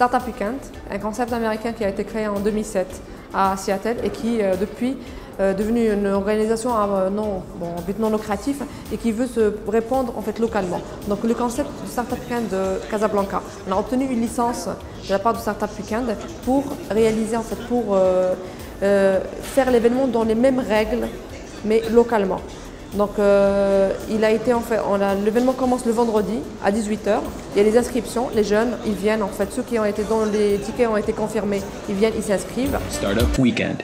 Startup Weekend, un concept américain qui a été créé en 2007 à Seattle et qui depuis est devenu une organisation à but non lucratif et qui veut se répandre en fait localement. Donc le concept du Startup Weekend de Casablanca, on a obtenu une licence de la part du Startup Weekend pour réaliser en fait faire l'événement dans les mêmes règles mais localement. Donc l'événement commence le vendredi à 18 h. Il y a les inscriptions, les jeunes, ils viennent en fait, ceux dont les tickets ont été confirmés, ils viennent, ils s'inscrivent. Startup Weekend.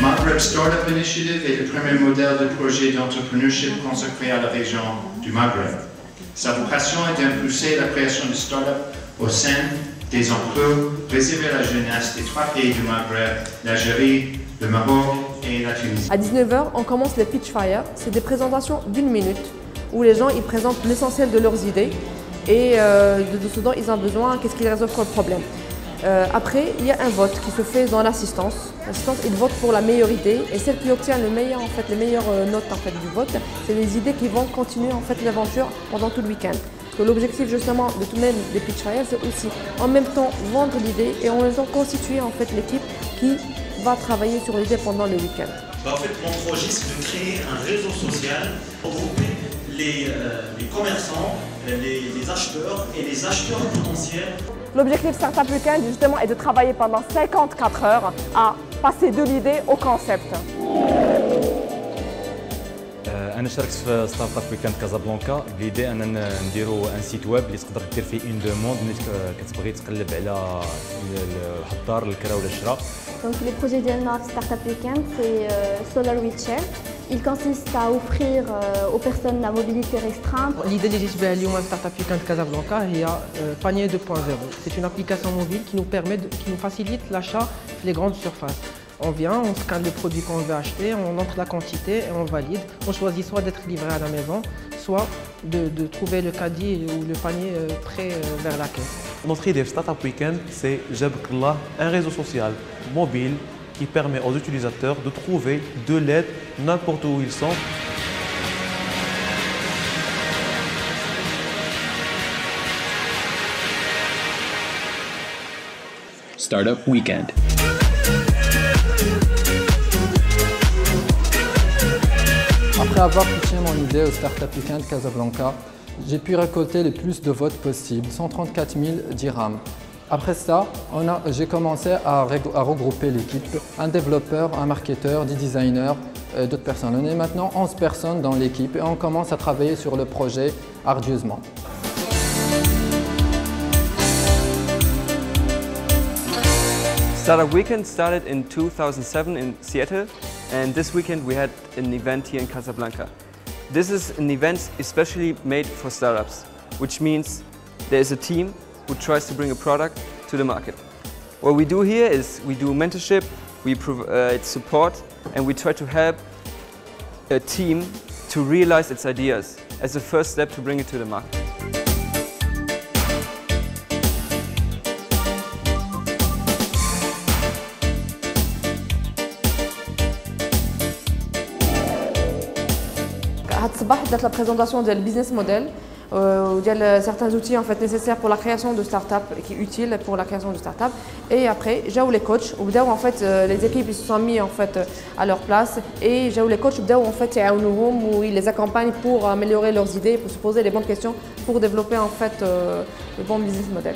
Maghreb Startup Initiative est le premier modèle de projet d'entrepreneurship consacré à la région du Maghreb. Sa vocation est d'impulser la création de startups au sein des emplois réservés à la jeunesse des 3 pays du Maghreb, l'Algérie, le Maroc et la Tunisie. À 19 h, on commence les Pitch Fire. C'est des présentations d'1 minute où les gens ils présentent l'essentiel de leurs idées et de ce dont ils ont besoin, qu'est-ce qu'ils résolvent comme problème. Après, il y a un vote qui se fait dans l'assistance. L'assistance, il vote pour la meilleure idée et celle qui obtient les meilleures notes du vote, c'est les idées qui vont continuer l'aventure pendant tout le week-end. L'objectif justement de tout même des Pitch Fire, c'est aussi en même temps vendre l'idée et en même temps constituer l'équipe qui va travailler sur l'idée pendant le week-end. Mon projet, c'est de créer un réseau social pour regrouper les commerçants, les acheteurs et les acheteurs potentiels. L'objectif Startup Weekend justement est de travailler pendant 54 heures à passer de l'idée au concept. أنا شاركت في ستارت اب ويكاند كازابلانكا بليدي أننا نديرو ان سيت ويب اللي تقدر دير فيه اون دوموند ملي كتبغي تقلب على واحد الدار للكرا ولا الشراء. Donc les projets ديالنا في ستارت اب ويكاند c'est Solar Wheelchair. Il consiste à offrir aux personnes à mobilité restreinte. L'idée اللي جيت بها اليوم في ستارت اب ويكاند كازابلانكا هي Panier 2.0. C'est une application mobile qui nous facilite l'achat في les grandes surfaces. On vient, on scanne le produit qu'on veut acheter, on entre la quantité et on valide. On choisit soit d'être livré à la maison, soit de trouver le caddie ou le panier prêt vers la caisse. Notre idée de Startup Weekend, c'est Jabkrullah, un réseau social mobile qui permet aux utilisateurs de trouver de l'aide n'importe où ils sont. Startup Weekend. Après avoir pitché mon idée au Startup Weekend Casablanca, j'ai pu récolter le plus de votes possible, 134 000 dirhams. Après ça, j'ai commencé à regrouper l'équipe, un développeur, un marketeur, des designers, d'autres personnes. On est maintenant 11 personnes dans l'équipe et on commence à travailler sur le projet ardueusement. Startup Weekend started in 2007 in Seattle, and this weekend we had an event here in Casablanca. This is an event especially made for startups, which means there is a team who tries to bring a product to the market. What we do here is we do mentorship, we provide support, and we try to help a team to realize its ideas as a first step to bring it to the market. هاد الصباح بدات لا بريزونطاسيون ديال البيزنس موديل وديال certains outils en fait nécessaires pour la création de start-up qui est utile pour la création de start-up et après جاو les coachs وبداو en fait les équipes ils se sont mis en fait à leur place et جاو les coachs بداو en fait يعاونوهم ou ils les accompagnent pour améliorer leurs idées pour se poser les bonnes questions pour développer en fait le bon business model.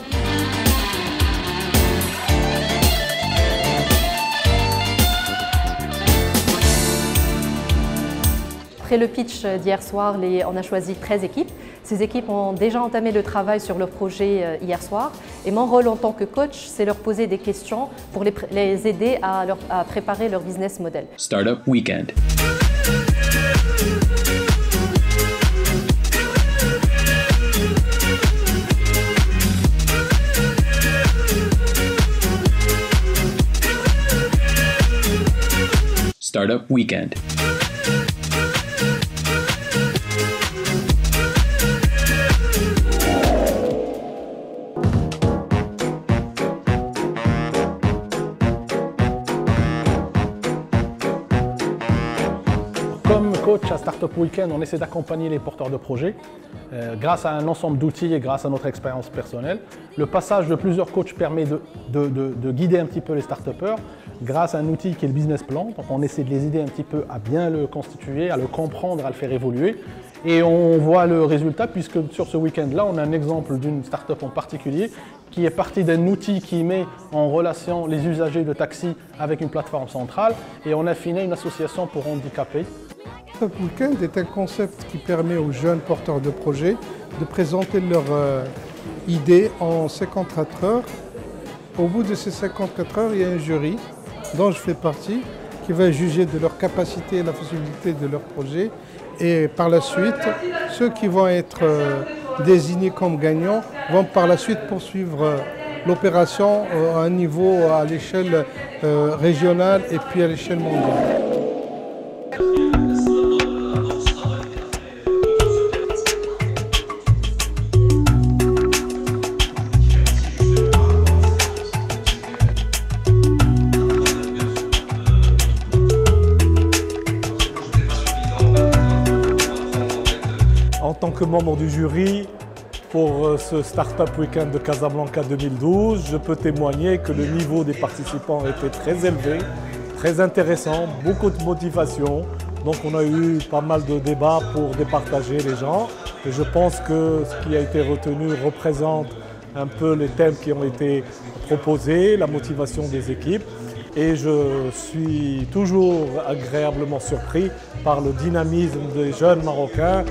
Après le pitch d'hier soir, on a choisi 13 équipes. Ces équipes ont déjà entamé le travail sur leur projet hier soir. Et mon rôle en tant que coach, c'est leur poser des questions pour les aider à préparer leur business model. Startup Weekend. Startup Weekend. à Startup Weekend, on essaie d'accompagner les porteurs de projets grâce à un ensemble d'outils et grâce à notre expérience personnelle. Le passage de plusieurs coachs permet de guider un petit peu les start-upers grâce à un outil qui est le business plan. Donc on essaie de les aider un petit peu à bien le constituer, à le comprendre, à le faire évoluer. Et on voit le résultat puisque sur ce week-end-là, on a un exemple d'une start-up en particulier qui est partie d'un outil qui met en relation les usagers de taxi avec une plateforme centrale et on a fini une association pour handicapés. Startup Weekend est un concept qui permet aux jeunes porteurs de projets de présenter leurs idées en 54 heures. Au bout de ces 54 heures, il y a un jury dont je fais partie qui va juger de leur capacité et la faisabilité de leur projet. Et par la suite, ceux qui vont être désignés comme gagnants vont par la suite poursuivre l'opération à un niveau à l'échelle régionale et puis à l'échelle mondiale. En tant que membre du jury pour ce Startup Weekend de Casablanca 2012, je peux témoigner que le niveau des participants était très élevé, très intéressant, beaucoup de motivation. Donc on a eu pas mal de débats pour départager les gens. Et je pense que ce qui a été retenu représente un peu les thèmes qui ont été proposés, la motivation des équipes. Et je suis toujours agréablement surpris par le dynamisme des jeunes Marocains.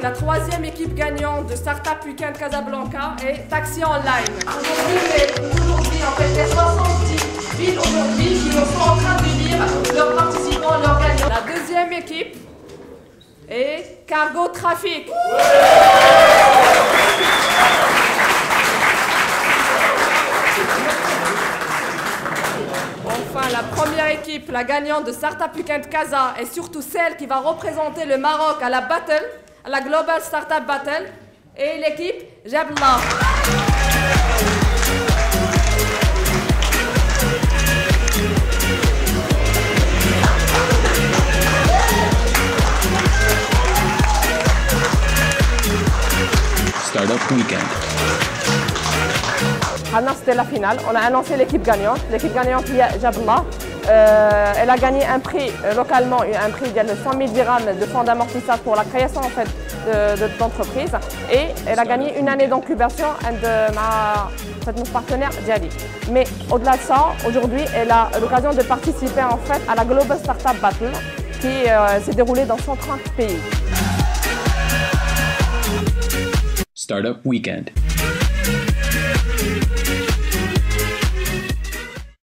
La troisième équipe gagnante de Startup Weekend Casablanca est Taxi Online. Aujourd'hui, en fait, les 70 villes aujourd'hui qui sont en train d'élire leurs participants, leurs gagnants. La deuxième équipe est Cargo Trafic. Enfin, la première équipe, la gagnante de Startup Weekend Casa, est surtout celle qui va représenter le Maroc à la Battle, à la Global Startup Battle, et l'équipe Jabla. Startup Weekend. C'était la finale. On a annoncé l'équipe gagnante. L'équipe gagnante, il y a Jabla. Elle a gagné un prix localement, un prix de 100 000 dirhams de fonds d'amortissage pour la création en fait, d'entreprise. Et elle a gagné une année d'incubation de mon partenaire Djali. Mais au-delà de ça, aujourd'hui, elle a l'occasion de participer en fait à la Global Startup Battle qui s'est déroulée dans 130 pays. Startup Weekend.